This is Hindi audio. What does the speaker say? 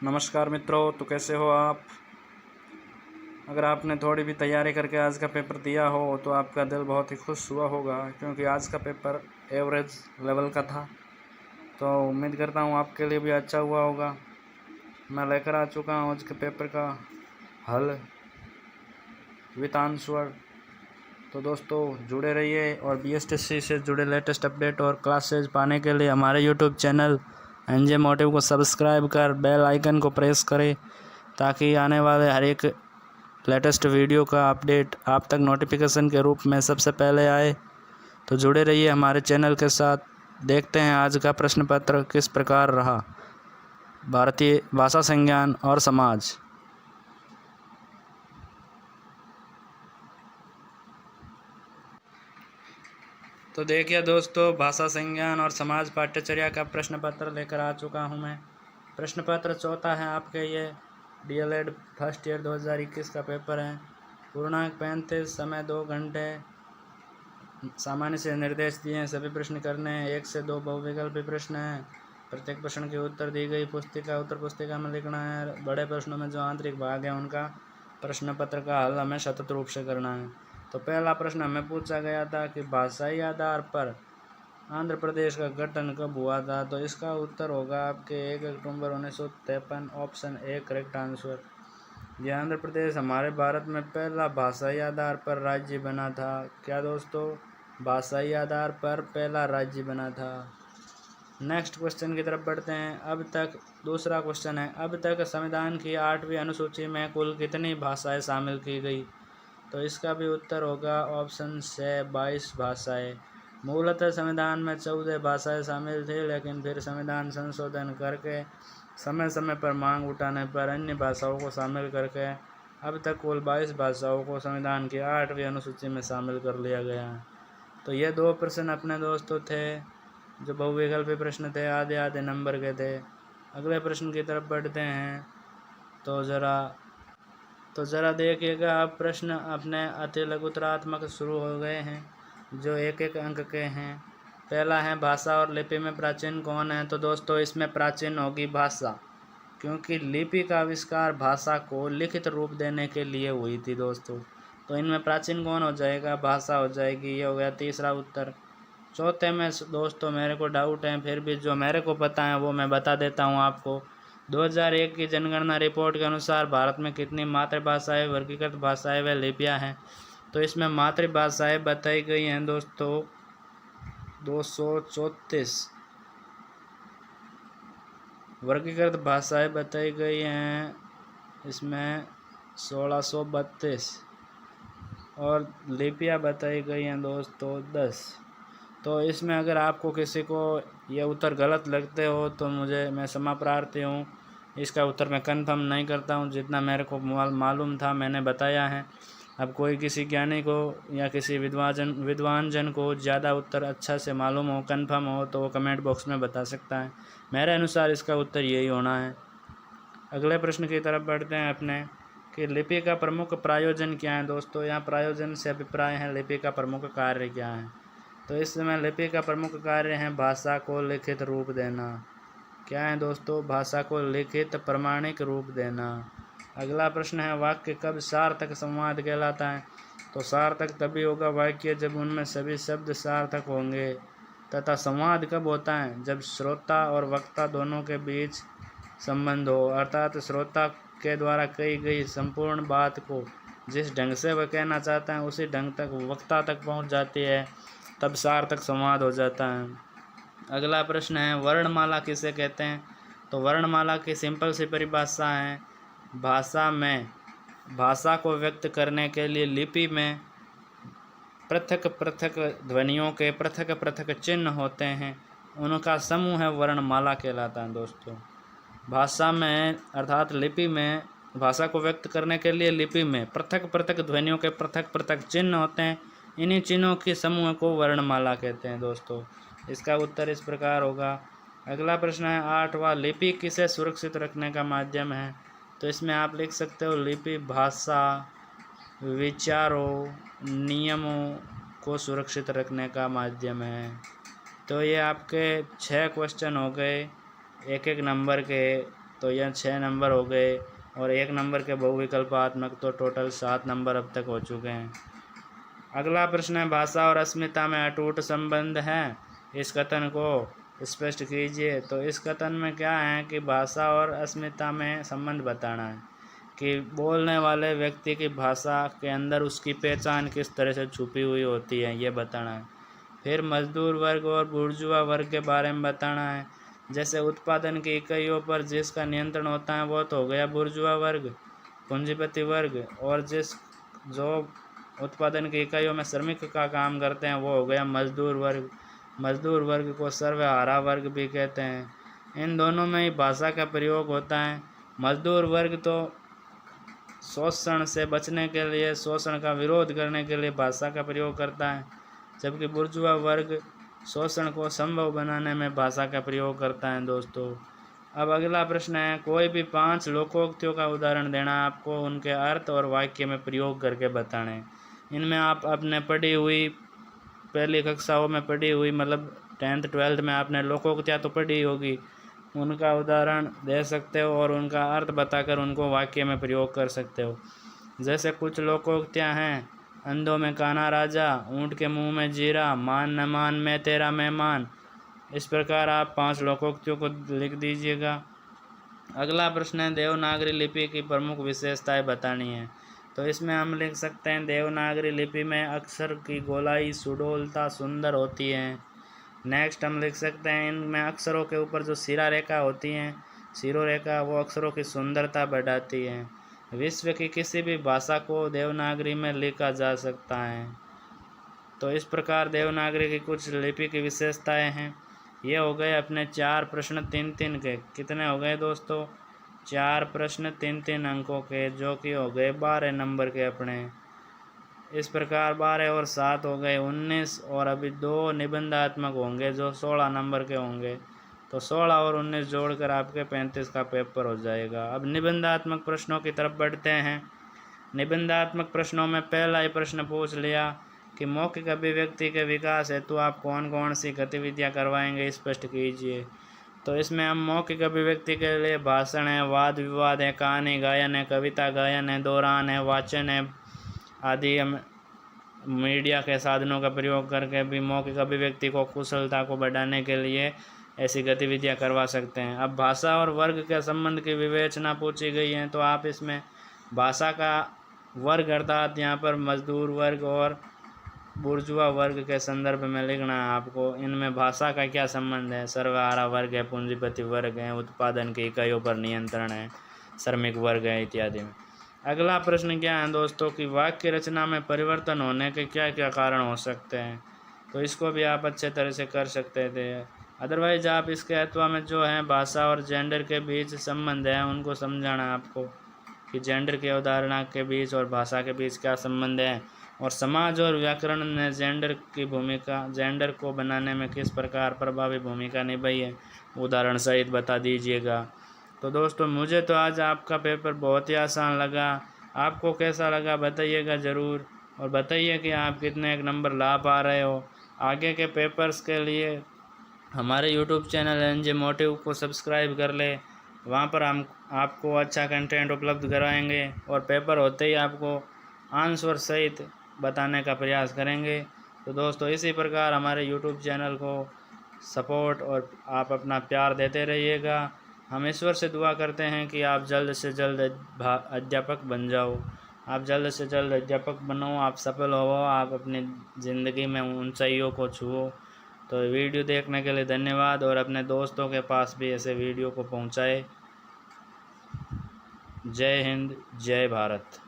नमस्कार मित्रों, तो कैसे हो आप। अगर आपने थोड़ी भी तैयारी करके आज का पेपर दिया हो तो आपका दिल बहुत ही खुश हुआ होगा, क्योंकि आज का पेपर एवरेज लेवल का था। तो उम्मीद करता हूँ आपके लिए भी अच्छा हुआ होगा। मैं लेकर आ चुका हूँ आज के पेपर का हल विथ आंसर। तो दोस्तों जुड़े रहिए और बीएसटीसी से जुड़े लेटेस्ट अपडेट और क्लासेज पाने के लिए हमारे यूट्यूब चैनल एनजे मोटिव को सब्सक्राइब कर बेल आइकन को प्रेस करें, ताकि आने वाले हर एक लेटेस्ट वीडियो का अपडेट आप तक नोटिफिकेशन के रूप में सबसे पहले आए। तो जुड़े रहिए हमारे चैनल के साथ। देखते हैं आज का प्रश्न पत्र किस प्रकार रहा। भारतीय भाषा संज्ञान और समाज। तो देखिए दोस्तों, भाषा संज्ञान और समाज पाठ्यचर्या का प्रश्न पत्र लेकर आ चुका हूं मैं। प्रश्न पत्र चौथा है आपके ये डीएलएड फर्स्ट ईयर 2021 का पेपर है। पूर्णांक 35, समय 2 घंटे। सामान्य से निर्देश दिए हैं, सभी प्रश्न करने हैं। 1 से 2 बहुविकल्पी प्रश्न हैं। प्रत्येक प्रश्न के उत्तर दी गई पुस्तिका उत्तर पुस्तिका में लिखना है। बड़े प्रश्नों में जो आंतरिक भाग है उनका प्रश्न पत्र का हल हमें सतत रूप से करना है। तो पहला प्रश्न हमें पूछा गया था कि भाषाई आधार पर आंध्र प्रदेश का गठन कब हुआ था। तो इसका उत्तर होगा आपके 1 अक्टूबर 1953, ऑप्शन ए करेक्ट आंसर। यह आंध्र प्रदेश हमारे भारत में पहला भाषाई आधार पर राज्य बना था। क्या दोस्तों, भाषाई आधार पर पहला राज्य बना था। नेक्स्ट क्वेश्चन की तरफ बढ़ते हैं। अब तक दूसरा क्वेश्चन है, अब तक संविधान की 8वीं अनुसूची में कुल कितनी भाषाएं शामिल की गई। तो इसका भी उत्तर होगा ऑप्शन से 22 भाषाएं। मूलतः संविधान में 14 भाषाएं शामिल थी, लेकिन फिर संविधान संशोधन करके समय समय पर मांग उठाने पर अन्य भाषाओं को शामिल करके अब तक कुल 22 भाषाओं को संविधान की 8वीं अनुसूची में शामिल कर लिया गया है। तो ये 2 प्रश्न अपने दोस्तों थे जो बहुविकल्पी प्रश्न थे, आधे आधे नंबर के थे। अगले प्रश्न की तरफ बढ़ते हैं। तो ज़रा देखिएगा, अब प्रश्न अपने अति लघुतरात्मक शुरू हो गए हैं, जो एक एक अंक के हैं। पहला है, भाषा और लिपि में प्राचीन कौन है। तो दोस्तों इसमें प्राचीन होगी भाषा, क्योंकि लिपि का आविष्कार भाषा को लिखित रूप देने के लिए हुई थी दोस्तों। तो इनमें प्राचीन कौन हो जाएगा, भाषा हो जाएगी। ये हो गया तीसरा उत्तर। चौथे में दोस्तों मेरे को डाउट है, फिर भी जो मेरे को पता है वो मैं बता देता हूँ आपको। 2001 की जनगणना रिपोर्ट के अनुसार भारत में कितनी मातृभाषाएं, वर्गीकृत भाषाएं व लिपियां हैं। तो इसमें मातृभाषाएं बताई गई हैं दोस्तों 234, वर्गीकृत भाषाएं बताई गई हैं इसमें 1632 और लिपियां बताई गई हैं दोस्तों 10। तो इसमें अगर आपको किसी को ये उत्तर गलत लगते हो तो मैं क्षमा प्रार्थी हूँ। इसका उत्तर मैं कंफर्म नहीं करता हूँ, जितना मेरे को मालूम था मैंने बताया है। अब कोई किसी ज्ञानी को या किसी विद्वान जन को ज़्यादा उत्तर अच्छा से मालूम हो, कंफर्म हो, तो वो कमेंट बॉक्स में बता सकता है। मेरे अनुसार इसका उत्तर यही होना है। अगले प्रश्न की तरफ बढ़ते हैं अपने कि लिपि का प्रमुख प्रायोजन क्या है। दोस्तों यहाँ प्रायोजन से अभिप्राय है लिपि का प्रमुख कार्य क्या है। तो इस समय लिपि का प्रमुख कार्य है भाषा को लिखित रूप देना। क्या है दोस्तों, भाषा को लिखित प्रमाणिक रूप देना। अगला प्रश्न है, वाक्य कब सार्थक संवाद कहलाता है। तो सार्थक तभी होगा वाक्य जब उनमें सभी शब्द सार्थक होंगे। तथा संवाद कब होता है, जब श्रोता और वक्ता दोनों के बीच संबंध हो, अर्थात श्रोता के द्वारा कही गई संपूर्ण बात को जिस ढंग से वह कहना चाहता है उसी ढंग तक वक्ता तक पहुंच जाती है, तब सार्थक संवाद हो जाता है। अगला प्रश्न है, वर्णमाला किसे कहते हैं। तो वर्णमाला की सिंपल सी परिभाषा है, भाषा को व्यक्त करने के लिए लिपि में पृथक पृथक ध्वनियों के पृथक पृथक चिन्ह होते हैं, उनका समूह है वर्णमाला कहलाता है दोस्तों। भाषा में अर्थात लिपि में भाषा को व्यक्त करने के लिए लिपि में पृथक पृथक ध्वनियों के पृथक पृथक चिन्ह होते हैं, इन्हीं चिन्हों के समूह को वर्णमाला कहते हैं दोस्तों। इसका उत्तर इस प्रकार होगा। अगला प्रश्न है, 8वां, लिपि किसे सुरक्षित रखने का माध्यम है। तो इसमें आप लिख सकते हो, लिपि भाषा, विचारों, नियमों को सुरक्षित रखने का माध्यम है। तो ये आपके 6 क्वेश्चन हो गए, एक एक नंबर के तो यह 6 नंबर हो गए, और 1 नंबर के बहुविकल्पात्मक तो टोटल 7 नंबर अब तक हो चुके हैं। अगला प्रश्न है, भाषा और अस्मिता में अटूट संबंध है, इस कथन को स्पष्ट कीजिए। तो इस कथन में क्या है कि भाषा और अस्मिता में संबंध बताना है कि बोलने वाले व्यक्ति की भाषा के अंदर उसकी पहचान किस तरह से छुपी हुई होती है, ये बताना है। फिर मजदूर वर्ग और बुर्जुआ वर्ग के बारे में बताना है। जैसे उत्पादन की इकाइयों पर जिसका नियंत्रण होता है वो तो हो गया बुर्जुआ वर्ग, पूंजीपति वर्ग, और जो उत्पादन की इकाइयों में श्रमिक का काम करते हैं वो हो गया मजदूर वर्ग। मजदूर वर्ग को सर्वहारा वर्ग भी कहते हैं। इन दोनों में ही भाषा का प्रयोग होता है। मजदूर वर्ग तो शोषण से बचने के लिए, शोषण का विरोध करने के लिए भाषा का प्रयोग करता है, जबकि बुर्जुआ वर्ग शोषण को संभव बनाने में भाषा का प्रयोग करता है दोस्तों। अब अगला प्रश्न है, कोई भी 5 लोकोक्तियों का उदाहरण देना, आपको उनके अर्थ और वाक्य में प्रयोग करके बताना है। इनमें आप अपने पढ़ी हुई पहली कक्षाओं में पढ़ी हुई, मतलब 10th 12th में आपने लोकोक्तियाँ तो पढ़ी होगी, उनका उदाहरण दे सकते हो और उनका अर्थ बताकर उनको वाक्य में प्रयोग कर सकते हो। जैसे कुछ लोकोक्तियाँ हैं, अंधों में काना राजा, ऊँट के मुंह में जीरा, मान न मान मैं तेरा मेहमान। इस प्रकार आप 5 लोकोक्तियों को लिख दीजिएगा। अगला प्रश्न है, देवनागरी लिपि की प्रमुख विशेषताएं बतानी है। तो इसमें हम लिख सकते हैं, देवनागरी लिपि में अक्षर की गोलाई सुडौलता सुंदर होती है। नेक्स्ट हम लिख सकते हैं, इनमें अक्षरों के ऊपर जो सिरा रेखा होती हैं, शिरोरेखा, वो अक्षरों की सुंदरता बढ़ाती है। विश्व की किसी भी भाषा को देवनागरी में लिखा जा सकता है। तो इस प्रकार देवनागरी की कुछ लिपि की विशेषताएं हैं। ये हो गए अपने 4 प्रश्न 3-3 के। कितने हो गए दोस्तों? 4 प्रश्न 3-3 अंकों के, जो कि हो गए 12 नंबर के अपने। इस प्रकार 12 और 7 हो गए 19, और अभी 2 निबंधात्मक होंगे जो 16 नंबर के होंगे। तो 16 और 19 जोड़कर आपके 35 का पेपर हो जाएगा। अब निबंधात्मक प्रश्नों की तरफ बढ़ते हैं। निबंधात्मक प्रश्नों में पहला ही प्रश्न पूछ लिया कि मौखिक अभिव्यक्ति के विकास हेतु आप कौन कौन सी गतिविधियां करवाएंगे, स्पष्ट कीजिए। तो इसमें हम मौखिक अभिव्यक्ति के लिए भाषण है, वाद विवाद है, कहानी गायन है, कविता गायन है, दौरान है, वाचन है आदि हम मीडिया के साधनों का प्रयोग करके भी मौखिक अभिव्यक्ति को कुशलता को बढ़ाने के लिए ऐसी गतिविधियां करवा सकते हैं। अब भाषा और वर्ग के संबंध की विवेचना पूछी गई है, तो आप इसमें भाषा का वर्ग अर्थात यहाँ पर मजदूर वर्ग और बुर्जुआ वर्ग के संदर्भ में लिखना है आपको। इनमें भाषा का क्या संबंध है? सर्वहारा वर्ग है, पूंजीपति वर्ग है, उत्पादन की इकाइयों पर नियंत्रण है, श्रमिक वर्ग है इत्यादि में। अगला प्रश्न क्या है दोस्तों कि वाक्य रचना में परिवर्तन होने के क्या क्या कारण हो सकते हैं। तो इसको भी आप अच्छे तरह से कर सकते थे। अदरवाइज आप इसके अथवा में जो है भाषा और जेंडर के बीच संबंध है उनको समझाना है आपको कि जेंडर की अवधारणा के बीच और भाषा के बीच क्या संबंध है, और समाज और व्याकरण ने जेंडर की भूमिका, जेंडर को बनाने में किस प्रकार प्रभावी भूमिका निभाई है, उदाहरण सहित बता दीजिएगा। तो दोस्तों मुझे तो आज आपका पेपर बहुत ही आसान लगा। आपको कैसा लगा बताइएगा ज़रूर, और बताइए कि आप कितने एक नंबर ला पा रहे हो। आगे के पेपर्स के लिए हमारे यूट्यूब चैनल एनजे मोटिव को सब्सक्राइब कर ले। वहाँ पर हम आपको अच्छा कंटेंट उपलब्ध कराएंगे और पेपर होते ही आपको आंसर सहित बताने का प्रयास करेंगे। तो दोस्तों इसी प्रकार हमारे यूट्यूब चैनल को सपोर्ट और आप अपना प्यार देते रहिएगा। हम ईश्वर से दुआ करते हैं कि आप जल्द से जल्द अध्यापक बन जाओ, आप जल्द से जल्द अध्यापक बनो, आप सफल हो, आप अपनी ज़िंदगी में ऊंचाइयों को छुओ। तो वीडियो देखने के लिए धन्यवाद, और अपने दोस्तों के पास भी ऐसे वीडियो को पहुंचाएं। जय हिंद, जय भारत।